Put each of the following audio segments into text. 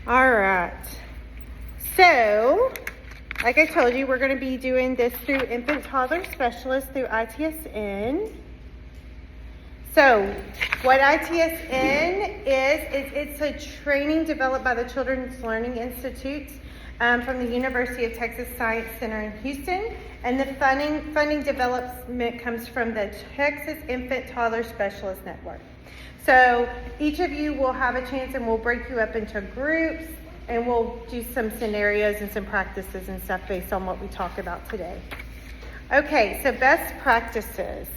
All right. So, like I told you, we're going to be doing this through Infant Toddler Specialist through ITSN. So, what ITSN is it's a training developed by the Children's Learning Institute from the University of Texas Science Center in Houston. And the funding development comes from the Texas Infant Toddler Specialist Network. So each of you will have a chance, and we'll break you up into groups, and we'll do some scenarios and some practices and stuff based on what we talk about today. Okay, so best practices.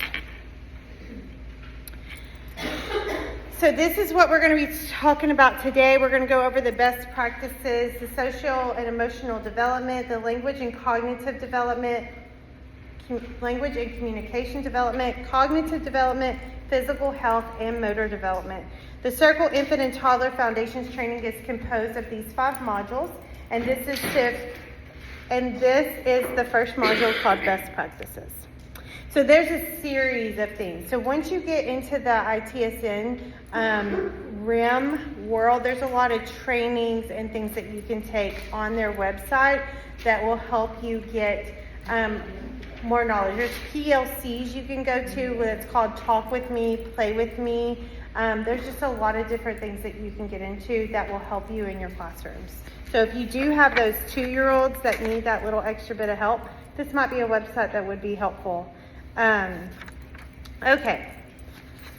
So this is what we're going to be talking about today. We're going to go over the best practices, the social and emotional development, the language and cognitive development, language and communication development, cognitive development, physical health, and motor development. The Circle Infant and Toddler Foundations training is composed of these 5 modules, and this is the first module called Best Practices. So there's a series of things. So once you get into the ITSN RIM world, there's a lot of trainings and things that you can take on their website that will help you get more knowledge. There's PLCs you can go to where it's called Talk With Me, Play With Me. There's just a lot of different things that you can get into that will help you in your classrooms. So if you do have those 2-year-olds that need that little extra bit of help, this might be a website that would be helpful. Okay,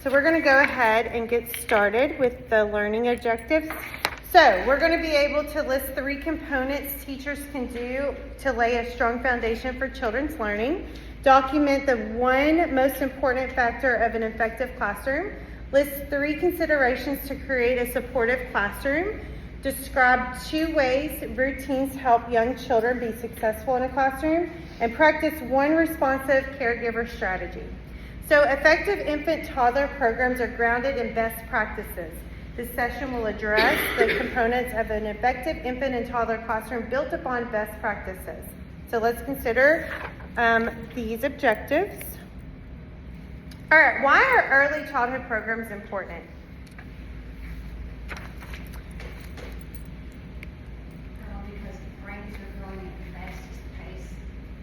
so we're going to go ahead and get started with the learning objectives. So we're going to be able to list 3 components teachers can do to lay a strong foundation for children's learning. Document the 1 most important factor of an effective classroom. List 3 considerations to create a supportive classroom. Describe 2 ways routines help young children be successful in a classroom. And practice 1 responsive caregiver strategy. So effective infant-toddler programs are grounded in best practices. This session will address the components of an effective infant and toddler classroom built upon best practices. So let's consider these objectives. All right, why are early childhood programs important? Because brains are growing at the fastest pace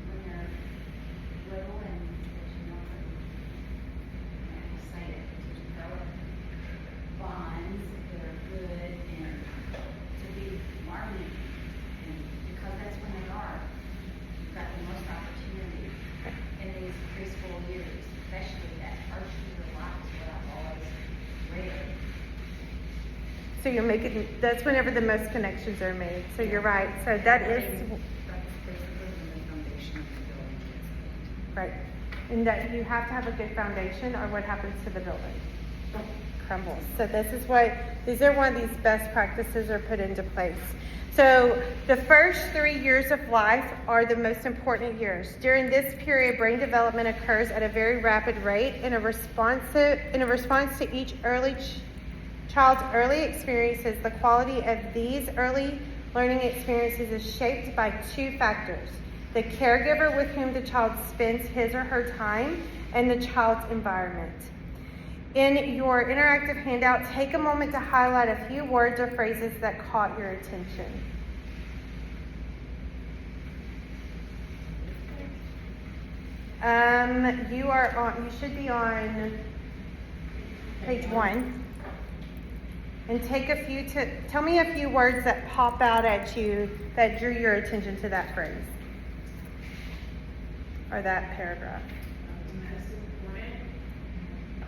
when they're little, and to develop bonds that are good and to be learning, and because that's when they are. You've got the most opportunity in these preschool years, especially that first year of life is what I've always read. So that's whenever the most connections are made. So you're right. So that is That's basically when the foundation of the building gets laid. right. And that you have to have a good foundation, or what happens to the building? Crumbles. So these are one of these best practices are put into place. So the first 3 years of life are the most important years. During this period, brain development occurs at a very rapid rate. In a response to each child's early experiences, the quality of these early learning experiences is shaped by 2 factors: the caregiver with whom the child spends his or her time, and the child's environment. In your interactive handout, take a moment to highlight a few words or phrases that caught your attention. You should be on page 1. And tell me a few words that pop out at you that drew your attention to that phrase or that paragraph.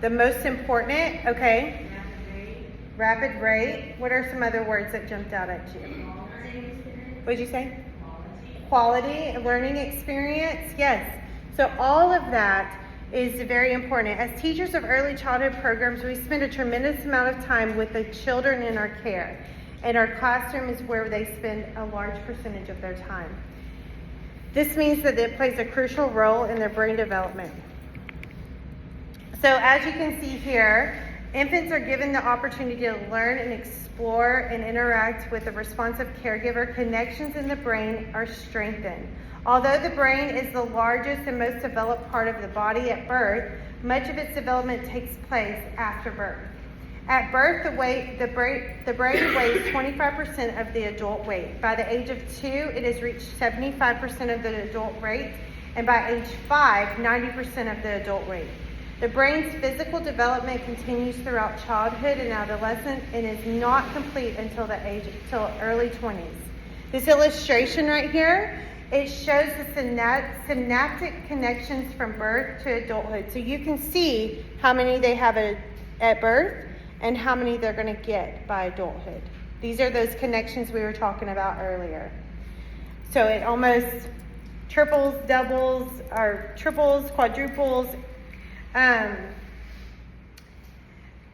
The most important, okay. Rapid rate. What are some other words that jumped out at you? What did you say? Quality, learning experience. Yes. So all of that is very important. As teachers of early childhood programs, we spend a tremendous amount of time with the children in our care. And our classroom is where they spend a large percentage of their time. This means that it plays a crucial role in their brain development. So as you can see here, infants are given the opportunity to learn and explore and interact with a responsive caregiver. Connections in the brain are strengthened. Although the brain is the largest and most developed part of the body at birth, much of its development takes place after birth. At birth, the brain weighs 25% of the adult weight. By the age of 2, it has reached 75% of the adult weight, and by age 5, 90% of the adult weight. The brain's physical development continues throughout childhood and adolescence and is not complete until early 20s. This illustration right here, it shows the synaptic connections from birth to adulthood. So you can see how many they have at birth and how many they're going to get by adulthood. These are those connections we were talking about earlier. So it almost triples, doubles, or triples, quadruples.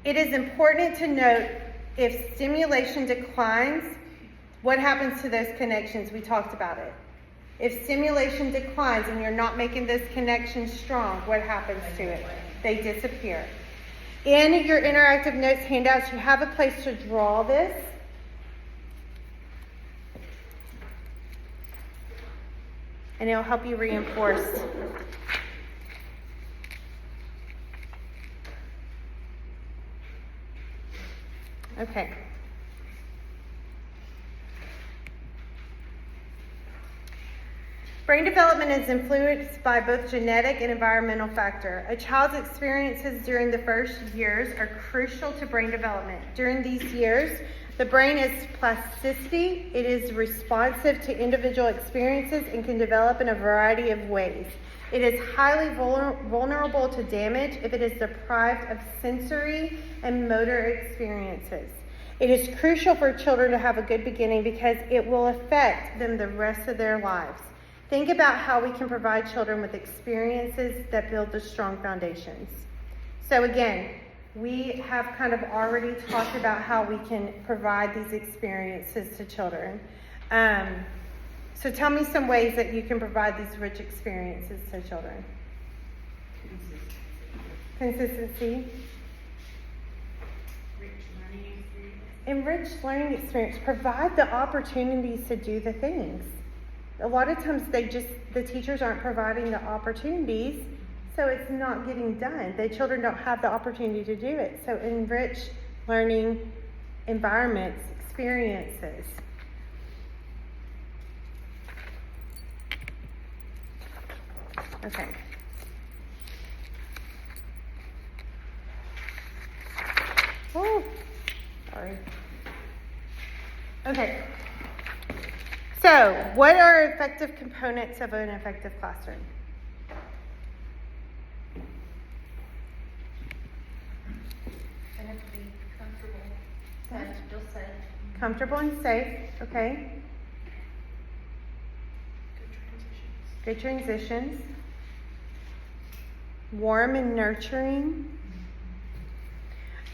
It is important to note if stimulation declines, what happens to those connections? We talked about it. If stimulation declines and you're not making those connections strong, what happens to it? They disappear. In your interactive notes handouts, you have a place to draw this. And it'll help you reinforce. Okay. Brain development is influenced by both genetic and environmental factor. A child's experiences during the first years are crucial to brain development. During these years, the brain is plasticity. It is responsive to individual experiences and can develop in a variety of ways. It is highly vulnerable to damage if it is deprived of sensory and motor experiences. It is crucial for children to have a good beginning because it will affect them the rest of their lives. Think about how we can provide children with experiences that build the strong foundations. So again, we have kind of already talked about how we can provide these experiences to children. So tell me some ways that you can provide these rich experiences to children. Consistency. Enriched learning experience. Provide the opportunities to do the things. A lot of times the teachers aren't providing the opportunities, so it's not getting done. The children don't have the opportunity to do it. So enrich learning environments, experiences. Okay. Oh, sorry. Okay. So, what are effective components of an effective classroom? They have to be comfortable, feel safe. Comfortable and safe, okay. Good transitions. Warm and nurturing.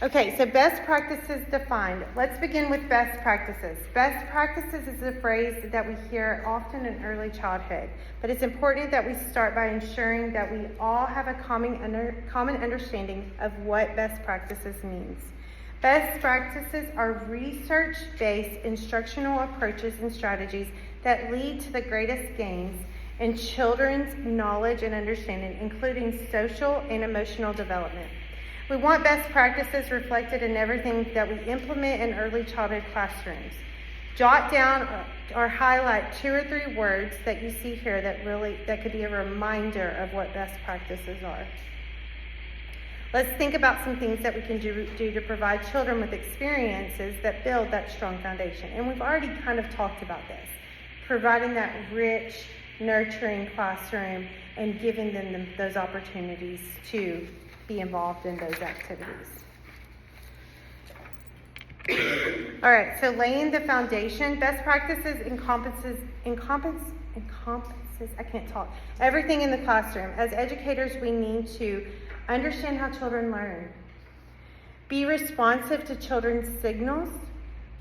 Okay, so best practices defined. Let's begin with best practices. Best practices is a phrase that we hear often in early childhood, but it's important that we start by ensuring that we all have a common understanding of what best practices means. Best practices are research-based instructional approaches and strategies that lead to the greatest gains in children's knowledge and understanding, including social and emotional development. We want best practices reflected in everything that we implement in early childhood classrooms. Jot down or highlight 2 or 3 words that you see here that could be a reminder of what best practices are. Let's think about some things that we can do to provide children with experiences that build that strong foundation. And we've already kind of talked about this. Providing that rich, nurturing classroom and giving them those opportunities to be involved in those activities. All right, so laying the foundation, best practices encompasses, I can't talk, everything in the classroom. As educators, we need to understand how children learn, be responsive to children's signals,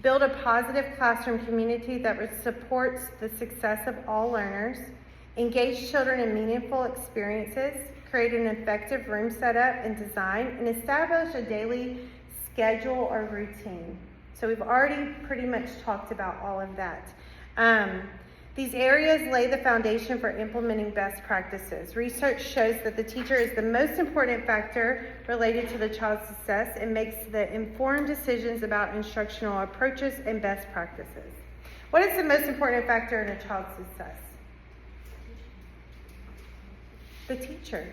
build a positive classroom community that supports the success of all learners, engage children in meaningful experiences, create an effective room setup and design, and establish a daily schedule or routine. So we've already pretty much talked about all of that. These areas lay the foundation for implementing best practices. Research shows that the teacher is the most important factor related to the child's success and makes the informed decisions about instructional approaches and best practices. What is the most important factor in a child's success? The teacher.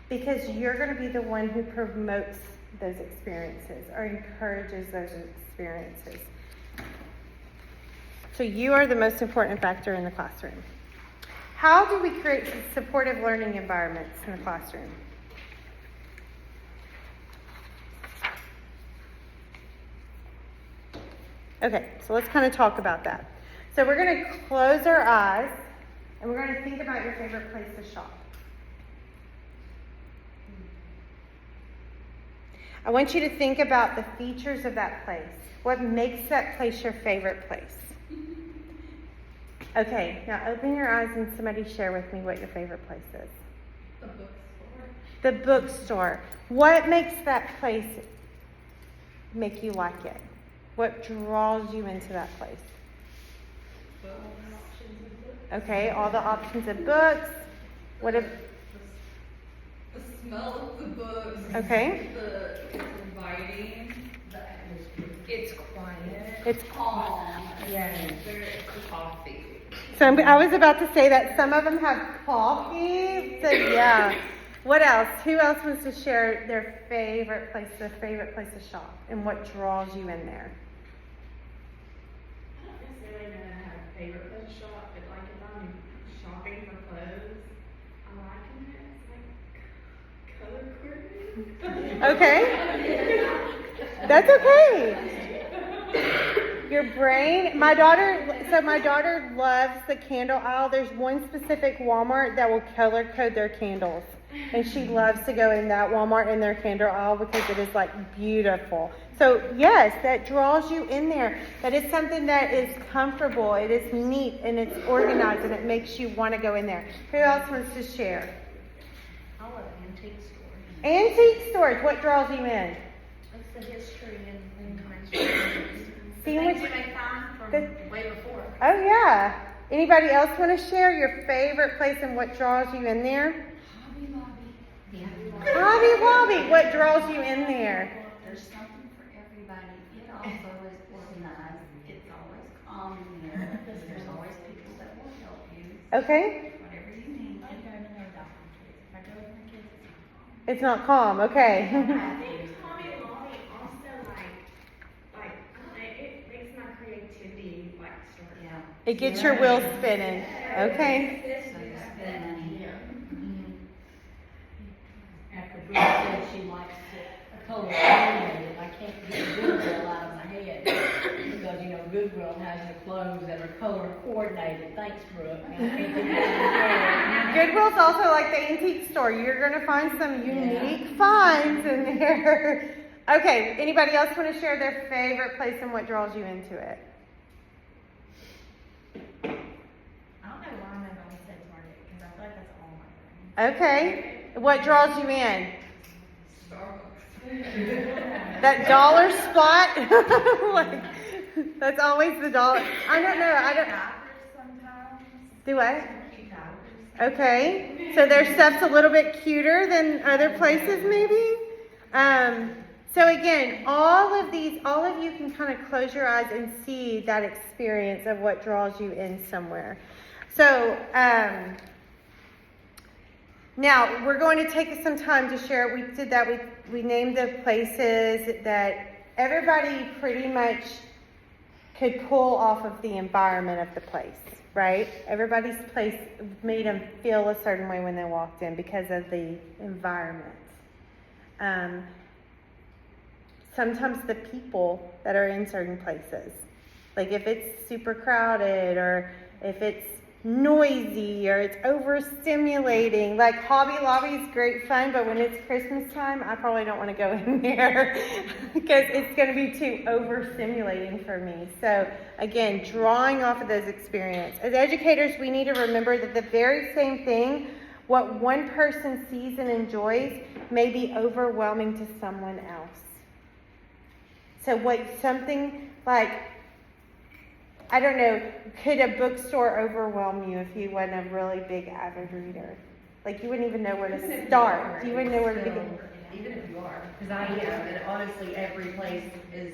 Because you're going to be the one who promotes those experiences or encourages those experiences. So you are the most important factor in the classroom. How do we create supportive learning environments in the classroom? Okay, so let's kind of talk about that. So we're going to close our eyes and we're going to think about your favorite place to shop. I want you to think about the features of that place. What makes that place your favorite place? Okay, now open your eyes and somebody share with me what your favorite place is. The bookstore. The bookstore. What makes that place make you like it? What draws you into that place? Okay, all the options of books. What if The smell of the books. Okay. It's inviting. The atmosphere. It's quiet. It's calm. Yeah. There's coffee. So I was about to say that some of them have coffee. So yeah. What else? Who else wants to share their favorite place to shop, and what draws you in there? I don't necessarily know I have a favorite place to shop, but like if I'm shopping for clothes, I like them. It's like color coordinated. Okay. That's okay. Your brain, my daughter loves the candle aisle. There's one specific Walmart that will color code their candles. And she loves to go in that Walmart in their candle aisle because it is like beautiful. So yes, that draws you in there. That is something that is comfortable, it is neat, and it's organized, and it makes you want to go in there. Who else wants to share? I love antique stores. Antique stores, what draws you in? It's the history and commensurate. See Things which- you may find from way before. Oh yeah. Anybody else want to share your favorite place and what draws you in there? Hobby Lobby. Yeah. Hobby Lobby, what draws you in there? There's something for everybody. It also is organized. It's always calm in there. There's always people that will help you. Okay. Whatever you need. I go in there without my kids. If I go with my kids, It's not calm, okay. I think Hobby Lobby also it makes my creativity start. yeah. It gets your wheels spinning. Okay. So you spend money. After Brooke said she likes the color coordinated, I can't get Goodwill out of my head. Because, Goodwill has the clothes that are color coordinated. Thanks, Brooke. I can't get that Goodwill's also like the antique store. You're going to find some unique finds in there. Okay, anybody else want to share their favorite place and what draws you into it? I don't know why nobody says Market, because I feel like that's all my friends. Okay. What draws you in? Starbucks. That dollar spot? That's always the dollar. I don't know. Diapers sometimes. Do what? Cute diapers. Okay. So their stuff's a little bit cuter than other places maybe? So again, all of you can kind of close your eyes and see that experience of what draws you in somewhere. So, now we're going to take some time to share. We did that. We named the places that everybody pretty much could pull off of the environment of the place, right? Everybody's place made them feel a certain way when they walked in because of the environment. Sometimes the people that are in certain places, like if it's super crowded or if it's noisy or it's overstimulating. Like Hobby Lobby is great fun, but when it's Christmas time, I probably don't want to go in there because it's going to be too overstimulating for me. So again, drawing off of those experiences. As educators, we need to remember that the very same thing, what one person sees and enjoys, may be overwhelming to someone else. So what something like I don't know, could a bookstore overwhelm you if you wasn't a really big avid reader? Like you wouldn't even know where Even if to you start. are, You wouldn't know where to it's begin. still- Even if you are, because I am, and honestly, every place is,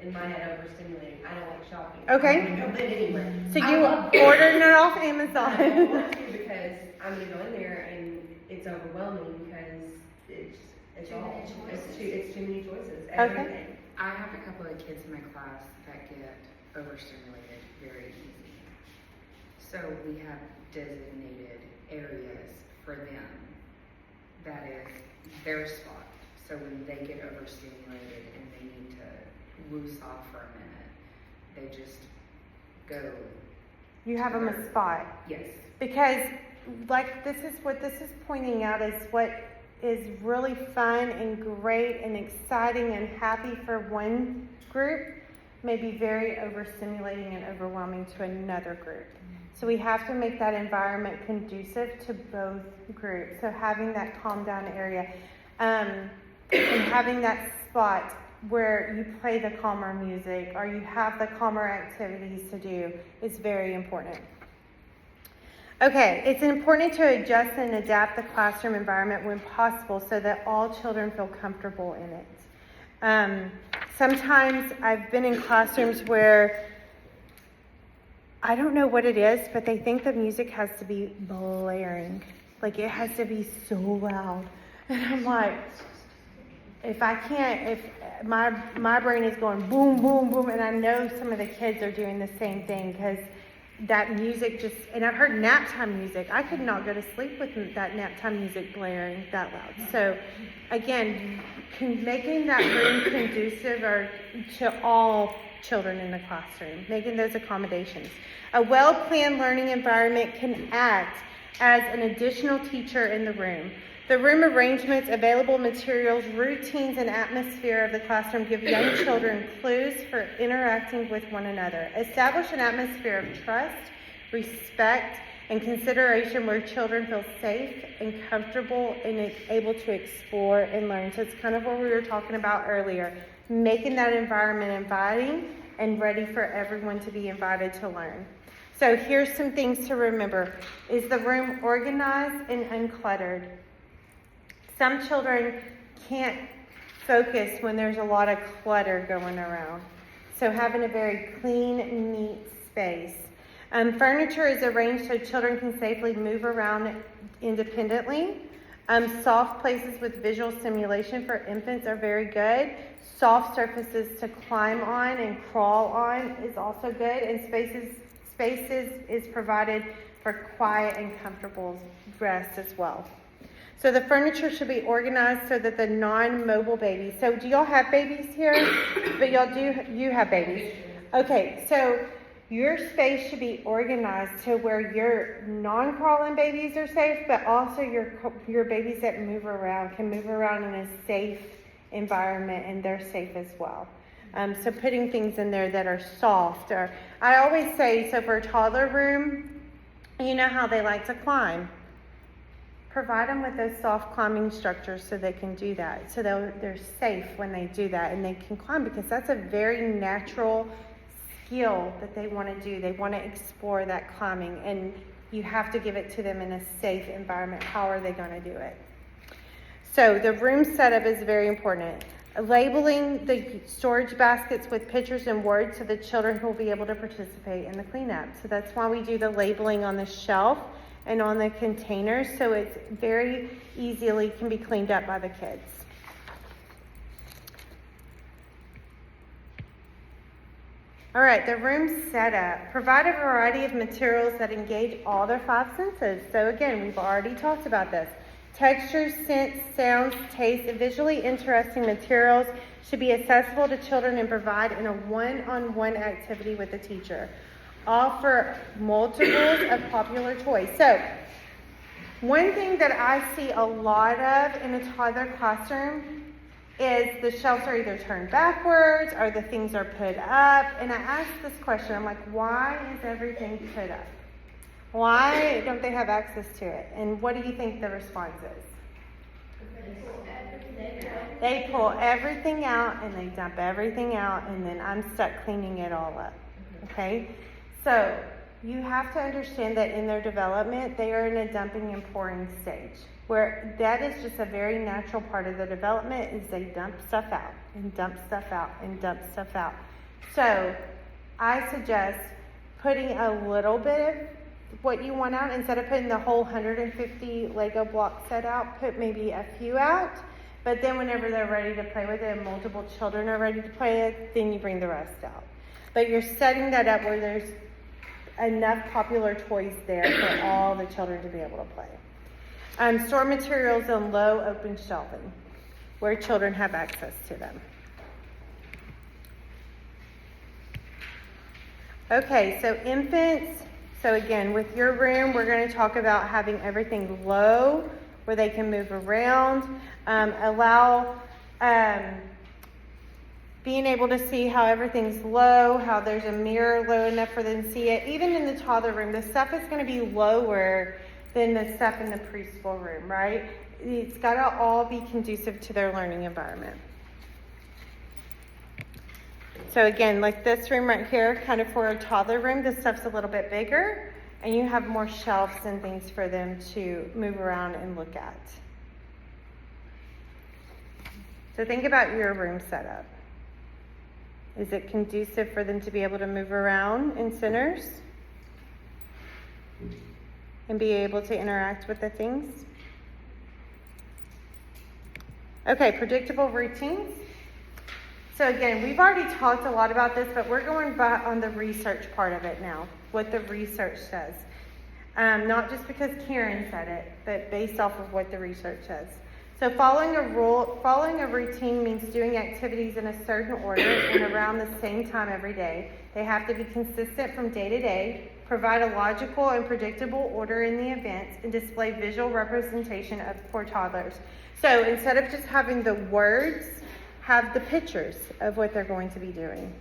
in my head, overstimulating. I don't like shopping. Okay. I'm gonna go in anyway. So I you love ordering it off I don't Amazon. want to because I'm gonna go in there and it's overwhelming because it's Too all, many choices. it's too many choices, Okay. everything. I have a couple of kids in my class that get overstimulated very easy. So we have designated areas for them. That is their spot. So when they get overstimulated and they need to loose off for a minute, they just go, You have them a spot. yes. Because like this is what this is pointing out is what is really fun and great and exciting and happy for one group may be very overstimulating and overwhelming to another group. So we have to make that environment conducive to both groups. So having that calm down area and having that spot where you play the calmer music or you have the calmer activities to do is very important. Okay, it's important to adjust and adapt the classroom environment when possible so that all children feel comfortable in it. Sometimes I've been in classrooms where I don't know what it is, but they think the music has to be blaring. Like it has to be so loud. And I'm like, if my brain is going boom, boom, boom, and I know some of the kids are doing the same thing because that music just, and I've heard nap time music. I could not go to sleep with that nap time music blaring that loud. So again, making that room conducive to all children in the classroom, making those accommodations. A well-planned learning environment can act as an additional teacher in the room. The room arrangements, available materials, routines, and atmosphere of the classroom give young children clues for interacting with one another. Establish an atmosphere of trust, respect, and consideration where children feel safe and comfortable and able to explore and learn. So it's kind of what we were talking about earlier, making that environment inviting and ready for everyone to be invited to learn. So here's some things to remember. Is the room organized and uncluttered? Some children can't focus when there's a lot of clutter going around. So having a very clean, neat space. Furniture is arranged so children can safely move around independently. Soft places with visual stimulation for infants are very good. Soft surfaces to climb on and crawl on is also good. And spaces is provided for quiet and comfortable rest as well. So the furniture should be organized so that the non-mobile babies, so do y'all have babies here? But you have babies. Okay, so your space should be organized to where your non-crawling babies are safe, but also your babies that move around can move around in a safe environment and they're safe as well. So putting things in there that are soft, or I always say, so for a toddler room, you know how they like to climb. Provide them with those soft climbing structures so they can do that. So they're safe when they do that and they can climb because that's a very natural skill that they want to do. They want to explore that climbing and you have to give it to them in a safe environment. How are they going to do it? So the room setup is very important. Labeling the storage baskets with pictures and words so the children will be able to participate in the cleanup. So that's why we do the labeling on the shelf and on the containers, so it's very easily can be cleaned up by the kids. All right, the room setup. Provide a variety of materials that engage all their five senses. So again, we've already talked about this. Textures, scents, sounds, taste, and visually interesting materials should be accessible to children and provide in a one-on-one activity with the teacher. Offer multiples of popular toys. So, one thing that I see a lot of in a toddler classroom is the shelves are either turned backwards or the things are put up. And I ask this question, I'm like, why is everything put up? Why don't they have access to it? And what do you think the response is? They pull everything out and they dump everything out and then I'm stuck cleaning it all up. okay? So you have to understand that in their development, they are in a dumping and pouring stage, where that is just a very natural part of the development, is they dump stuff out and dump stuff out and dump stuff out. So I suggest putting a little bit of what you want out. Instead of putting the whole 150 Lego block set out, put maybe a few out. But then whenever they're ready to play with it and multiple children are ready to play it, then you bring the rest out. But you're setting that up where there's enough popular toys there for all the children to be able to play. Store materials on low open shelving where children have access to them. Okay, so infants. So again, with your room, we're going to talk about having everything low where they can move around. Allow being able to see how everything's low, how there's a mirror low enough for them to see it. Even in the toddler room, the stuff is going to be lower than the stuff in the preschool room, right? It's got to all be conducive to their learning environment. So again, like this room right here, kind of for a toddler room, this stuff's a little bit bigger, and you have more shelves and things for them to move around and look at. So think about your room setup. Is it conducive for them to be able to move around in centers and be able to interact with the things? Okay, predictable routines. So again, we've already talked a lot about this, but we're going back on the research part of it now, what the research says. Not just because Karen said it, but based off of what the research says. So following a routine means doing activities in a certain order and around the same time every day. They have to be consistent from day to day, provide a logical and predictable order in the events, and display visual representation for toddlers. So instead of just having the words, have the pictures of what they're going to be doing.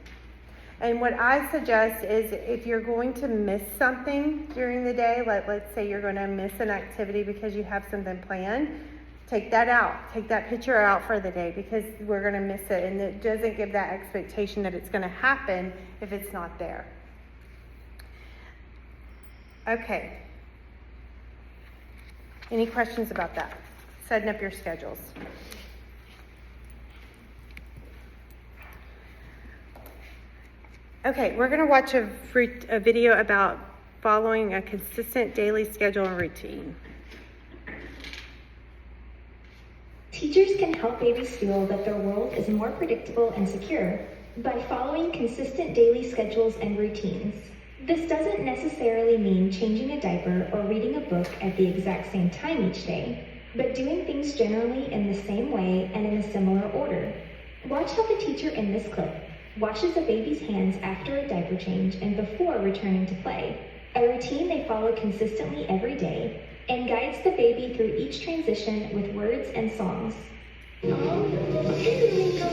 And what I suggest is if you're going to miss something during the day, let's say you're going to miss an activity because you have something planned, take that out. Take that picture out for the day because we're going to miss it. And it doesn't give that expectation that it's going to happen if it's not there. Okay. Any questions about that? Setting up your schedules. Okay, we're going to watch a video about following a consistent daily schedule and routine. Teachers can help babies feel that their world is more predictable and secure by following consistent daily schedules and routines. This doesn't necessarily mean changing a diaper or reading a book at the exact same time each day, but doing things generally in the same way and in a similar order. Watch how the teacher in this clip washes a baby's hands after a diaper change and before returning to play, a routine they follow consistently every day, and guides the baby through each transition with words and songs. Oh, here we go.